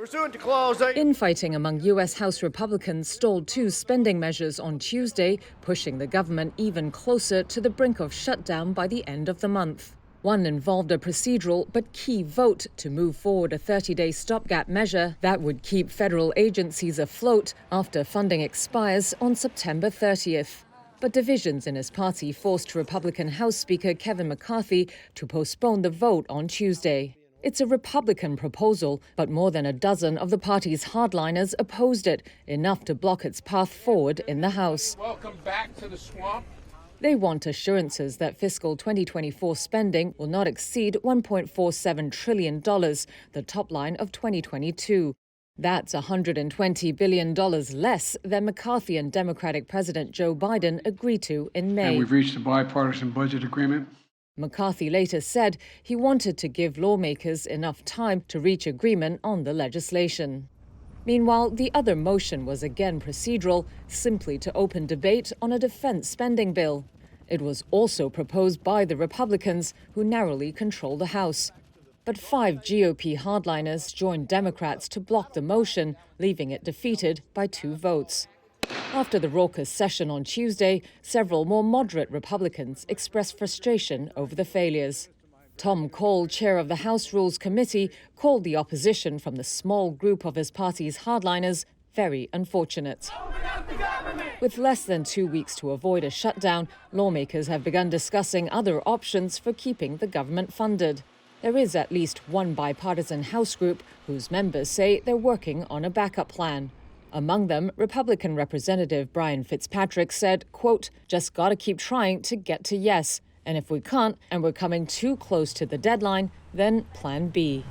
Pursuant to Clause 8. Infighting among U.S. House Republicans stalled two spending measures on Tuesday, pushing the government even closer to the brink of shutdown by the end of the month. One involved a procedural but key vote to move forward a 30-day stopgap measure that would keep federal agencies afloat after funding expires on September 30th. But divisions in his party forced Republican House Speaker Kevin McCarthy to postpone the vote on Tuesday. It's a Republican proposal, but more than a dozen of the party's hardliners opposed it, enough to block its path forward in the House. Welcome back to the swamp. They want assurances that fiscal 2024 spending will not exceed $1.47 trillion, the top line of 2022. That's $120 billion less than McCarthy and Democratic President Joe Biden agreed to in May. And we've reached a bipartisan budget agreement. McCarthy later said he wanted to give lawmakers enough time to reach agreement on the legislation. Meanwhile, the other motion was again procedural, simply to open debate on a defense spending bill. It was also proposed by the Republicans, who narrowly control the House. But 5 GOP hardliners joined Democrats to block the motion, leaving it defeated by 2 votes. After the raucous session on Tuesday, several more moderate Republicans expressed frustration over the failures. Tom Cole, chair of the House Rules Committee, called the opposition from the small group of his party's hardliners very unfortunate. With less than 2 weeks to avoid a shutdown, lawmakers have begun discussing other options for keeping the government funded. There is at least one bipartisan House group whose members say they're working on a backup plan. Among them, Republican Representative Brian Fitzpatrick said, quote, "Just gotta keep trying to get to yes. And if we can't, and we're coming too close to the deadline, then Plan B."